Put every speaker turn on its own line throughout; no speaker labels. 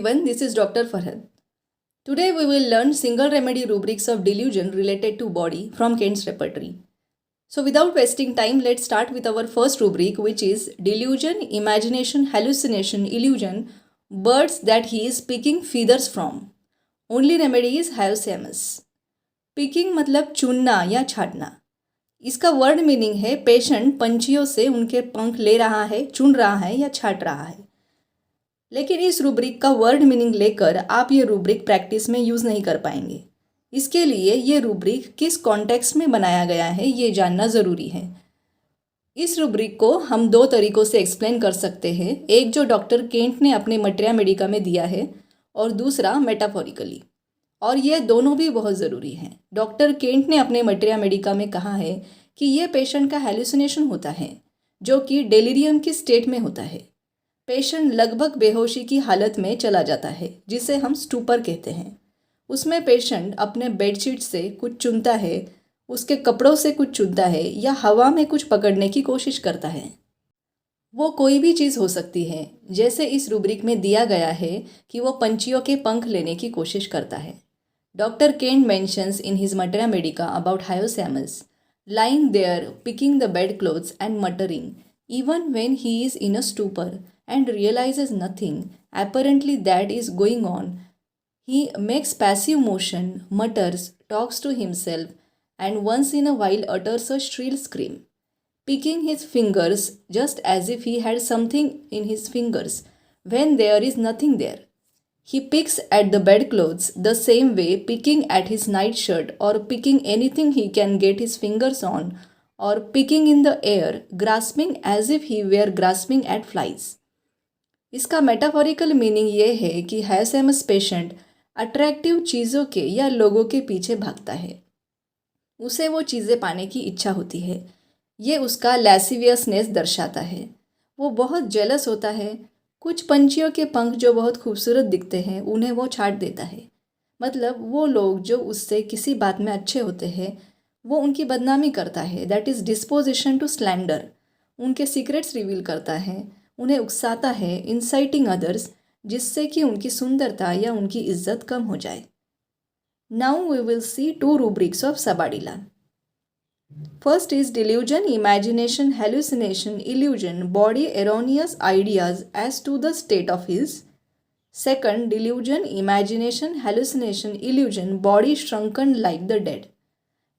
everyone, this is Dr. Farhad. Today we will learn single remedy rubrics of delusion related to body from Kent's repertory. So without wasting time, let's start with our first rubric, which is delusion, imagination, hallucination, illusion, birds that he is picking feathers from. Only remedy is hyoscyamus. Picking मतलब चुनना या छाटना. इसका word meaning है patient पंछियों से उनके पंख ले रहा है, चुन रहा है या छाट रहा है. लेकिन इस रूब्रिक का वर्ड मीनिंग लेकर आप ये रूब्रिक प्रैक्टिस में यूज़ नहीं कर पाएंगे. इसके लिए ये रूब्रिक किस कॉन्टेक्स्ट में बनाया गया है ये जानना ज़रूरी है. इस रूब्रिक को हम दो तरीक़ों से एक्सप्लेन कर सकते हैं. एक जो डॉक्टर केंट ने अपने मटेरिया मेडिका में दिया है और दूसरा मेटाफोरिकली. और ये दोनों भी बहुत ज़रूरी हैं. डॉक्टर केंट ने अपने मटेरिया मेडिका में कहा है कि ये पेशेंट का हेलुसिनेशन होता है जो कि डेलिरियम की स्टेट में होता है. पेशेंट लगभग बेहोशी की हालत में चला जाता है जिसे हम स्टूपर कहते हैं. उसमें पेशेंट अपने बेडशीट से कुछ चुनता है, उसके कपड़ों से कुछ चुनता है या हवा में कुछ पकड़ने की कोशिश करता है. वो कोई भी चीज़ हो सकती है, जैसे इस रूब्रिक में दिया गया है कि वो पंछियों के पंख लेने की कोशिश करता है. Doctor Kent mentions in his materia Medica about hyoscyamus lying there picking the bedclothes and muttering even when he is in a stupor and realizes nothing apparently that is going on. He makes passive motion, mutters, talks to himself, and once in a while utters a shrill scream, picking his fingers just as if he had something in his fingers when there is nothing there. He picks at the bedclothes the same way, picking at his nightshirt or picking anything he can get his fingers on, or picking in the air, grasping as if he were grasping at flies. इसका metaphorical meaning ये है कि hyoscyamus patient attractive चीज़ों के या लोगों के पीछे भागता है. उसे वो चीज़ें पाने की इच्छा होती है. ये उसका लैसिवियसनेस दर्शाता है. वो बहुत जेलस होता है. कुछ पंछियों के पंख जो बहुत खूबसूरत दिखते हैं उन्हें वो छाट देता है. मतलब वो लोग जो उससे किसी बात में अच्छे होते हैं वो उनकी बदनामी करता है. That is disposition to slander. उनके सीक्रेट्स रिवील करता है, उन्हें उकसाता है, इंसाइटिंग अदर्स, जिससे कि उनकी सुंदरता या उनकी इज्जत कम हो जाए. Now we will see two rubrics of sabadilla. First is delusion, imagination, hallucination, illusion, body erroneous ideas as to the state of his. Second, delusion, imagination, hallucination, illusion, body shrunken like the dead.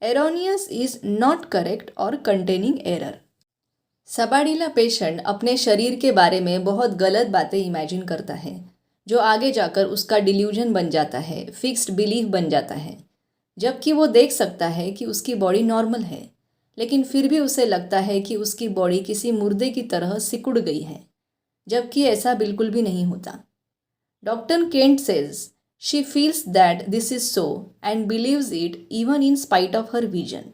Erroneous is not correct or containing error. Sabadilla patient अपने शरीर के बारे में बहुत गलत बातें imagine करता है जो आगे जाकर उसका डिल्यूजन बन जाता है, फिक्स्ड बिलीफ बन जाता है. जबकि वो देख सकता है कि उसकी बॉडी नॉर्मल है, लेकिन फिर भी उसे लगता है कि उसकी बॉडी किसी मुर्दे की तरह सिकुड़ गई है, जबकि ऐसा बिल्कुल भी नहीं होता. Doctor Kent says she feels that this is so and believes it even in spite of her vision.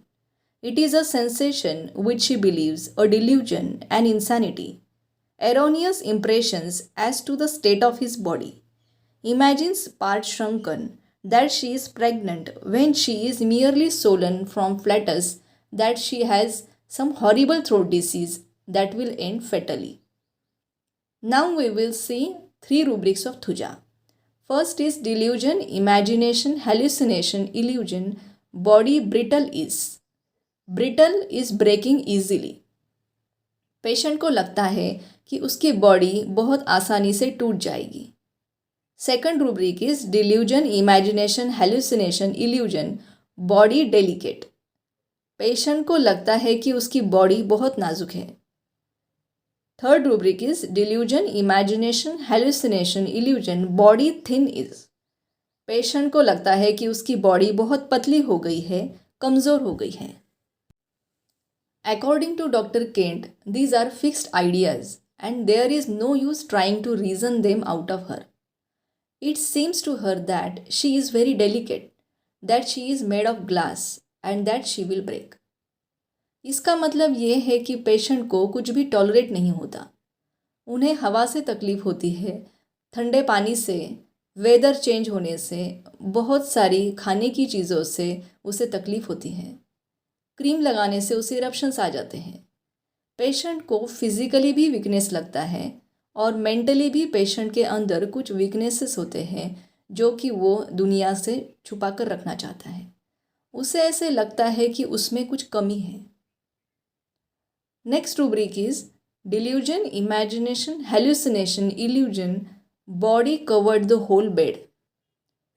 It is a sensation which she believes, a delusion, an insanity, erroneous impressions as to the state of his body. Imagines part shrunken, that she is pregnant when she is merely swollen from flatus, that she has some horrible throat disease that will end fatally. Now we will see three rubrics of Thuja. First is delusion, imagination, hallucination, illusion, body brittle is. Brittle is breaking easily. Patient को लगता है कि उसकी body बहुत आसानी से टूट जाएगी. Second rubric is delusion, imagination, hallucination, illusion, body delicate. Patient को लगता है कि उसकी बॉडी बहुत नाजुक है. Third rubric is delusion, imagination, hallucination, illusion, body thin is. Patient को लगता है कि उसकी बॉडी बहुत पतली हो गई है, कमज़ोर हो गई है. According to Dr. Kent, these are fixed ideas and there is no use trying to reason them out of her. It seems to her that she is very delicate, that she is made of glass and that she will break. इसका मतलब ये है कि patient को कुछ भी tolerate नहीं होता. उन्हें हवा से तकलीफ़ होती है, ठंडे पानी से, वेदर चेंज होने से, बहुत सारी खाने की चीज़ों से उसे तकलीफ़ होती है. क्रीम लगाने से उसे इरप्शंस आ जाते हैं. पेशेंट को फिज़िकली भी वीकनेस लगता है और मेंटली भी पेशेंट के अंदर कुछ वीकनेसेस होते हैं जो कि वो दुनिया से छुपा कर रखना चाहता है। उसे ऐसे लगता है कि उसमें कुछ कमी है। Next rubric is delusion, imagination, hallucination, illusion, body covered the whole bed.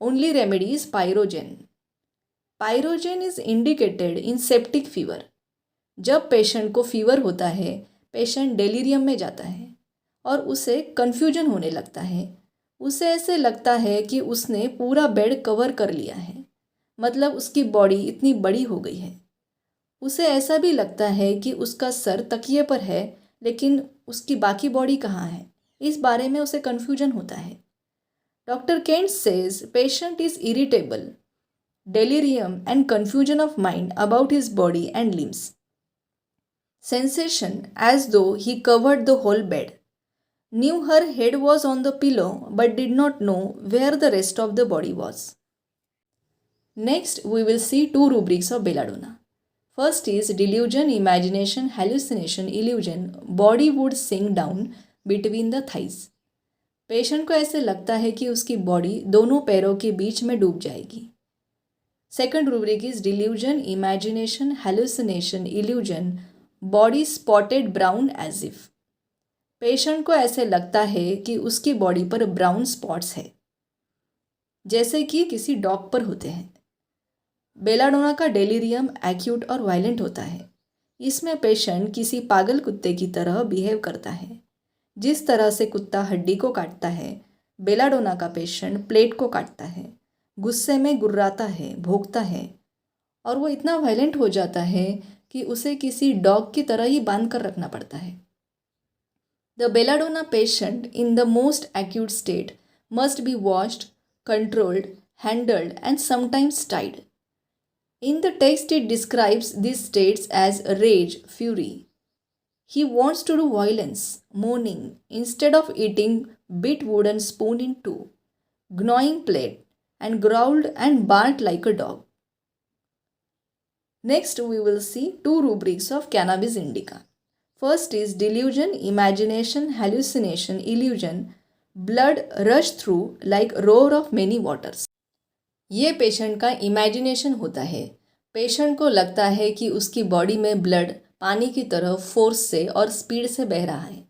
Only remedy is pyrogen. Pyrogen is indicated in septic fever. जब पेशेंट को फीवर होता है, पेशेंट डेलीरियम में जाता है और उसे कन्फ्यूजन होने लगता है। उसे ऐसे लगता है कि उसने पूरा बेड कवर कर लिया है, मतलब उसकी बॉडी इतनी बड़ी हो गई है। उसे ऐसा भी लगता है कि उसका सर तकिए पर है, लेकिन उसकी बाकी बॉडी कहाँ है, इस बारे में उसे कन्फ्यूजन होता है। Doctor Kent says patient is irritable, delirium and confusion of mind about his body and limbs. Sensation as though he covered the whole bed. Knew her head was on the pillow but did not know where the rest of the body was. Next, we will see two rubrics of belladonna. First is delusion, imagination, hallucination, illusion. Body would sink down between the thighs. Patient को ऐसे लगता है कि उसकी body दोनों पैरों के बीच में डूब जाएगी। Second rubric is delusion, imagination, hallucination, illusion, body spotted brown as if. Patient को ऐसे लगता है कि उसकी बॉडी पर ब्राउन स्पॉट्स है, जैसे कि किसी डॉग पर होते हैं। बेलाडोना का डेलीरियम एक्यूट और वायलेंट होता है। इसमें पेशेंट किसी पागल कुत्ते की तरह बिहेव करता है। जिस तरह से कुत्ता हड्डी को काटता है, बेलाडोना का पेशेंट प्लेट को काटता है, गुस्से में गुर्राता है, भौंकता है और वो इतना वायलेंट हो जाता है कि उसे किसी डॉग की तरह ही बांध कर रखना पड़ता है। The belladonna patient in the most acute state must be watched, controlled, handled and sometimes tied. In the text it describes this states as rage, fury. He wants to do violence, moaning, instead of eating, bit wooden spoon in two, gnawing plate, and growled and barked like a dog. Next, we will see two rubrics of cannabis indica. First is delusion, imagination, hallucination, illusion, blood rush through like roar of many waters. ये patient का imagination होता है। Patient को लगता है कि उसकी body में ब्लड पानी की तरह फोर्स से और स्पीड से बह रहा है।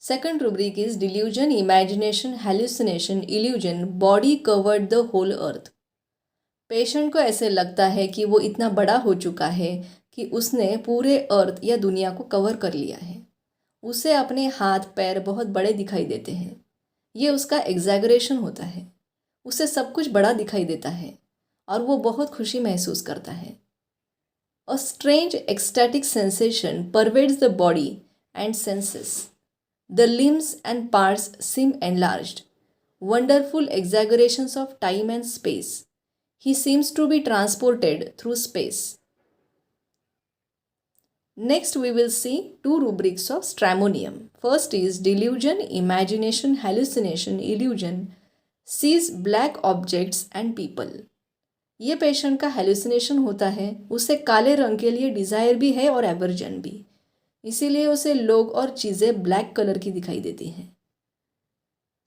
Second rubric is delusion, imagination, hallucination, illusion, body covered the whole earth. Patient को ऐसे लगता है कि वो इतना बड़ा हो चुका है कि उसने पूरे अर्थ या दुनिया को कवर कर लिया है। उसे अपने हाथ पैर बहुत बड़े दिखाई देते हैं। ये उसका एग्जैगरेशन होता है। उसे सब कुछ बड़ा दिखाई देता है और वो बहुत खुशी महसूस करता है। A strange ecstatic sensation pervades the body and senses. The limbs and parts seem enlarged, wonderful exaggerations of time and space. He seems to be transported through space. Next, we will see two rubrics of stramonium. First is delusion, imagination, hallucination, illusion, sees black objects and people. ये patient का hallucination होता है। उसे काले रंग के लिए desire भी है और एवर्जन भी, इसीलिए उसे लोग और चीज़ें ब्लैक कलर की दिखाई देती हैं।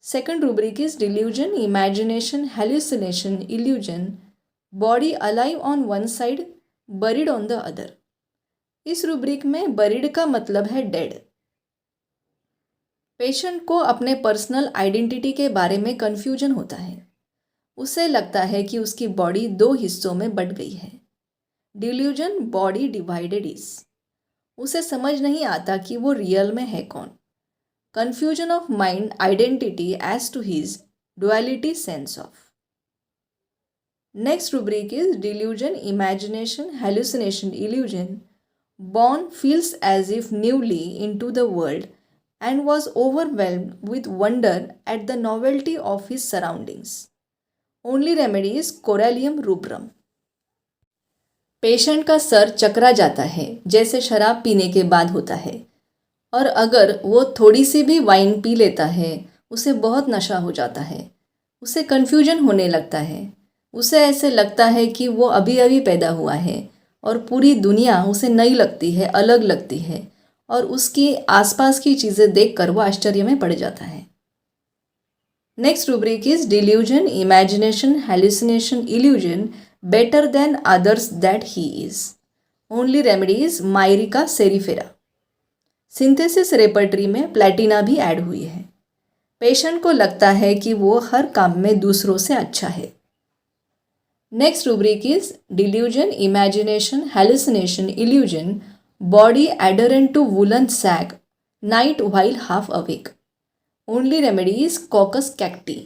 Second rubric is delusion, imagination, hallucination, illusion, body alive on one side, buried on the other. इस रूब्रिक में बरीड का मतलब है डेड। पेशेंट को अपने पर्सनल आइडेंटिटी के बारे में कन्फ्यूजन होता है। उसे लगता है कि उसकी बॉडी दो हिस्सों में बट गई है। Delusion, body divided is. उसे समझ नहीं आता कि वो रियल में है कौन। Confusion of mind, identity as to his duality sense of. Next rubric is delusion, imagination, hallucination, illusion, born feels as if newly into the world and was overwhelmed with wonder at the novelty of his surroundings. Only remedy is Corallium rubrum. Patient का sir चकरा जाता है जैसे शराब पीने के बाद होता है, और अगर वो थोड़ी सी भी वाइन पी लेता है उसे बहुत नशा हो जाता है। उसे कन्फ्यूजन होने लगता है। उसे ऐसे लगता है कि वो अभी अभी पैदा हुआ है और पूरी दुनिया उसे नई लगती है, अलग लगती है, और उसके आसपास की चीज़ें देखकर वो आश्चर्य में पड़ जाता है। Next rubric is delusion, imagination, hallucination, illusion better than others that he is. Only remedy is myrica cerifera. Synthesis repertory में प्लेटिना भी ऐड हुई है। पेशेंट को लगता है कि वो हर काम में दूसरों से अच्छा है। Next rubric is delusion, imagination, hallucination, illusion body adherent to woollen sack night while half awake. Only remedy is coccus cacti.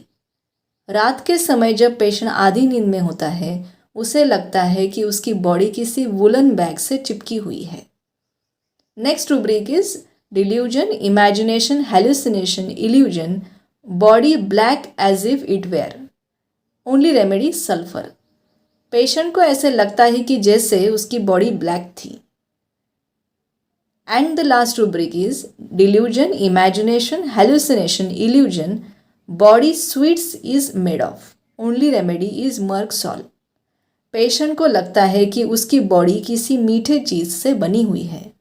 रात के समय जब पेशेंट आधी नींद में होता है उसे लगता है कि उसकी बॉडी किसी वुलन बैग से चिपकी हुई है। Next rubric is delusion, imagination, hallucination, illusion body black as if it were. Only remedy sulphur. Patient को ऐसे लगता है कि जैसे उसकी बॉडी ब्लैक थी। And the last rubric is delusion, imagination, hallucination, illusion body sweets is made of. Only remedy is merc salt. Patient को लगता है कि उसकी बॉडी किसी मीठे चीज़ से बनी हुई है।